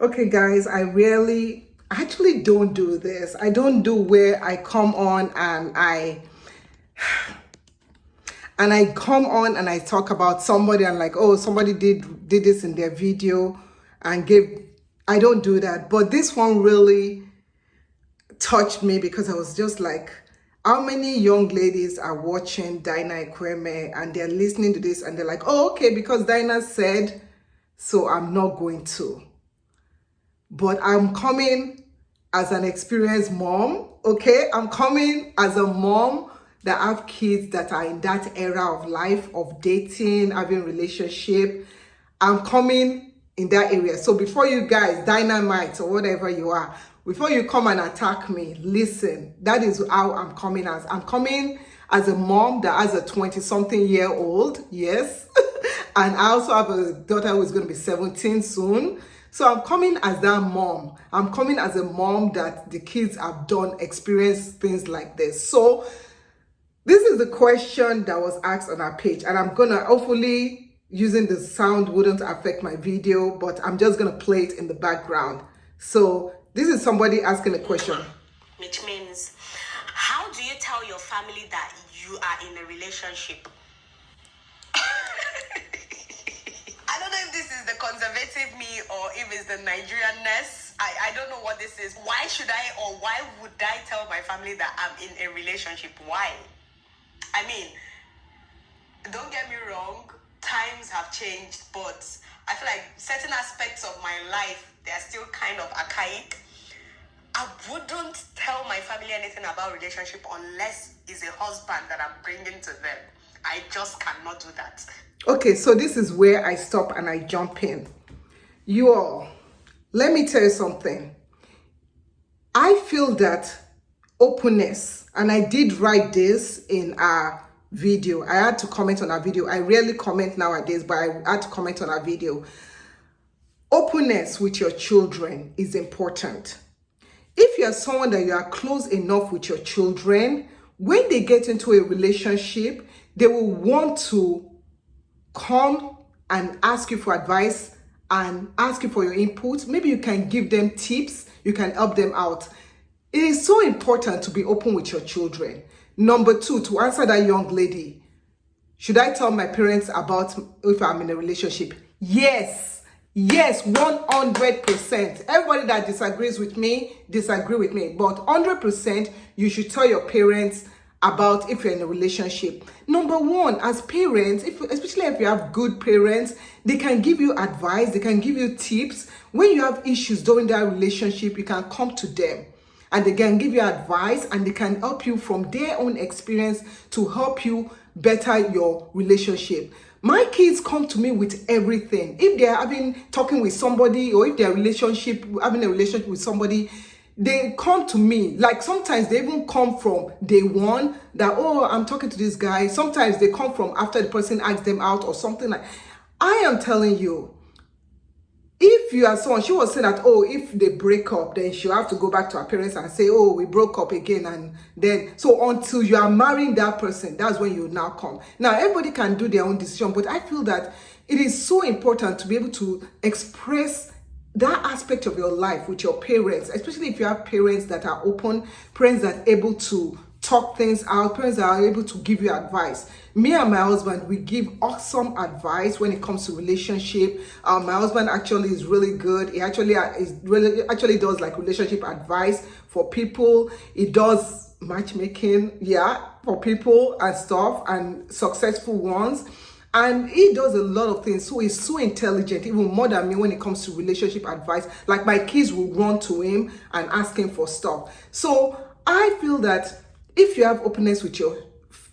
Okay, guys, I actually don't do this. I don't do where I come on and I talk about somebody and like, oh, somebody did this in their video and gave. I don't do that. But this one really touched me because I was just like, how many young ladies are watching Dyna Ekwueme and they're listening to this and they're like, oh, okay, because Dyna said, so I'm not going to. But I'm coming as an experienced mom, okay? I'm coming as a mom that have kids that are in that era of life of dating, having relationship. I'm coming in that area. So before you guys, dynamite or whatever you are, before you come and attack me, listen, that is how I'm coming as. I'm coming as a mom that has a 20-something-year-old, yes. And I also have a daughter who is going to be 17 soon. So I'm coming as that mom. I'm coming as a mom that the kids have experienced things like this. So this is the question that was asked on our page, and I'm gonna hopefully using the sound wouldn't affect my video, but I'm just gonna play it in the background. So this is somebody asking a question. Which means, how do you tell your family that you are in a relationship? I don't know if this is the conservative me or if it's the Nigerianness. I don't know what this is. Why should I or why would I tell my family that I'm in a relationship? Why? I mean, don't get me wrong, times have changed, but I feel like certain aspects of my life, they're still kind of archaic. I wouldn't tell my family anything about relationship unless it's a husband that I'm bringing to them. I just cannot do that. Okay, so this is where I stop and I jump in. You all, let me tell you something. I feel that openness, and I did write this in our video. I had to comment on our video. I rarely comment nowadays, but I had to comment on our video. Openness with your children is important. If you're someone that you are close enough with your children, when they get into a relationship, they will want to come and ask you for advice and ask you for your input. Maybe you can give them tips, you can help them out. It is so important to be open with your children. Number two, to answer that young lady, should I tell my parents about if I'm in a relationship? Yes, 100%. Everybody that disagrees with me, disagree with me. But 100%, you should tell your parents about if you're in a relationship. Number one, as parents, especially if you have good parents, they can give you advice, they can give you tips. When you have issues during that relationship, you can come to them and they can give you advice and they can help you from their own experience to help you better your relationship. My kids come to me with everything. If they're talking with somebody or if they're having a relationship with somebody, they come to me. Like sometimes they even come from day one that, oh, I'm talking to this guy. Sometimes they come from after the person asked them out or something like. I am telling you, if you are someone, she was saying that, oh, if they break up, then she'll have to go back to her parents and say, oh, we broke up again. And then, so until you are marrying that person, that's when you now come. Now, everybody can do their own decision, but I feel that it is so important to be able to express that aspect of your life with your parents, especially if you have parents that are open, parents that are able to talk things out, parents that are able to give you advice. Me and my husband, we give awesome advice when it comes to relationship. My husband actually is really good. He actually does like relationship advice for people. He does matchmaking, yeah, for people and stuff, and successful ones. And he does a lot of things. So he's so intelligent, even more than me when it comes to relationship advice. Like my kids will run to him and ask him for stuff. So I feel that if you have openness with your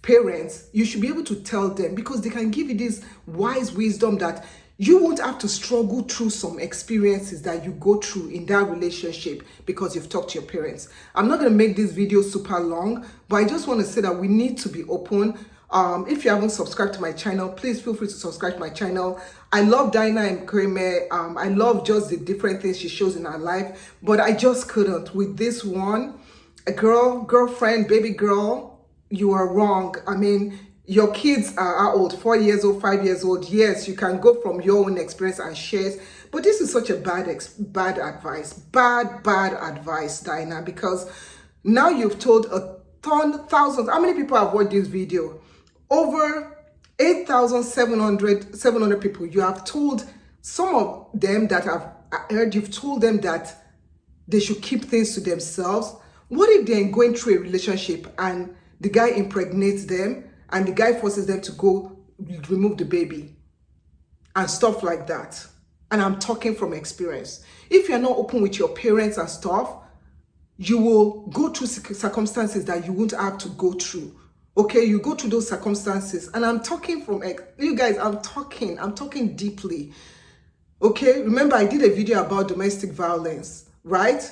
parents, you should be able to tell them because they can give you this wise wisdom that you won't have to struggle through some experiences that you go through in that relationship because you've talked to your parents. I'm not going to make this video super long, but I just want to say that we need to be open. If you haven't subscribed to my channel, please feel free to subscribe to my channel. I love Dyna Ekwueme. I love just the different things she shows in her life, but I just couldn't with this one. A girlfriend, baby girl, you are wrong. I mean, your kids are old, 4 years old, 5 years old. Yes, you can go from your own experience and shares, But this is such a bad advice, bad advice, Dyna, because now you've told thousands. How many people have watched this video? Over 8,700 people. You have told some of them that I've heard, you've told them that they should keep things to themselves. What if they're going through a relationship and the guy impregnates them and the guy forces them to go remove the baby and stuff like that? And I'm talking from experience. If you're not open with your parents and stuff, you will go through circumstances that you won't have to go through. Okay, you go through those circumstances. And I'm talking from, you guys, I'm talking deeply. Okay, remember I did a video about domestic violence, right?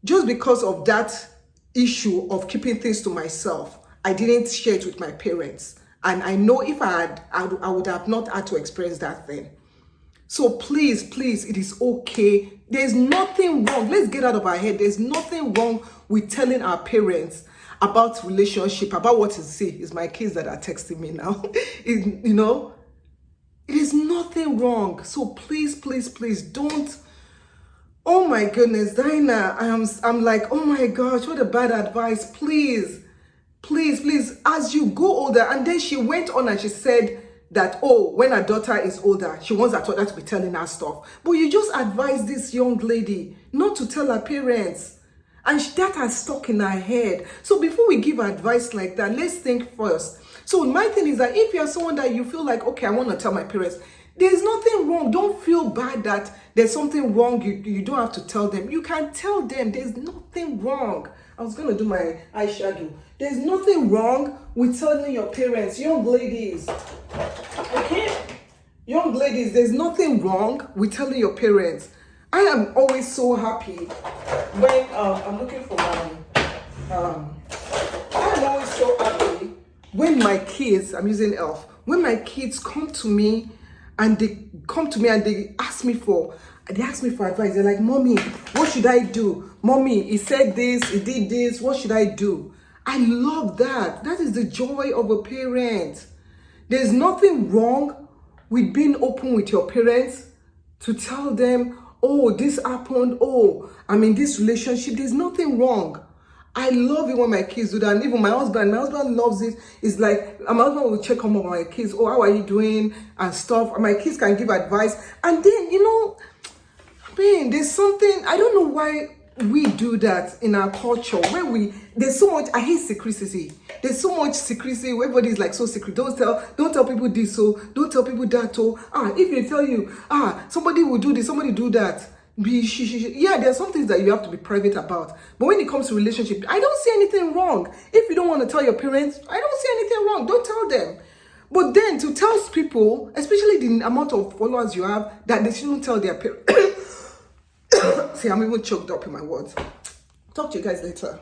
Just because of that issue of keeping things to myself, I didn't share it with my parents. And I know if I had, I would have not had to experience that thing. So please, it is okay. There's nothing wrong. Let's get out of our head. There's nothing wrong with telling our parents about relationship, about what to say. It's my kids that are texting me now. You know, it is nothing wrong. So please don't. Oh my goodness, Dyna, I'm like, oh my gosh, what a bad advice. Please, as you go older. And then she went on and she said that, oh, when her daughter is older, she wants her daughter to be telling her stuff. But you just advised this young lady not to tell her parents. And that has stuck in her head. So before we give advice like that, let's think first. So my thing is that if you're someone that you feel like, okay, I want to tell my parents, there's nothing wrong. Don't feel bad that there's something wrong. You don't have to tell them. You can tell them. There's nothing wrong. I was going to do my eyeshadow. There's nothing wrong with telling your parents, young ladies. Okay? Young ladies, there's nothing wrong with telling your parents. I am always so happy when I'm looking for my I am always so happy when my kids, I'm using ELF, when my kids come to me and they ask me for advice. They're like, Mommy, what should I do? Mommy, he said this, he did this, what should I do? I love that. That is the joy of a parent. There's nothing wrong with being open with your parents to tell them, oh, this happened, oh, I'm in this relationship. There's nothing wrong. I love it when my kids do that. And even my husband loves it. It's like, my husband will check on my kids. Oh, how are you doing? And stuff. And my kids can give advice. And then, you know, man, there's something, I don't know why we do that in our culture where there's so much, I hate secrecy. There's so much secrecy. Everybody's like so secret. Don't tell people this, so don't tell people that. So, if they tell you, somebody will do this, somebody do that. Yeah, there are some things that you have to be private about. But when it comes to relationship, I don't see anything wrong. If you don't want to tell your parents, I don't see anything wrong. Don't tell them. But then to tell people, especially the amount of followers you have, that they shouldn't tell their parents. See, I'm even choked up in my words. Talk to you guys later.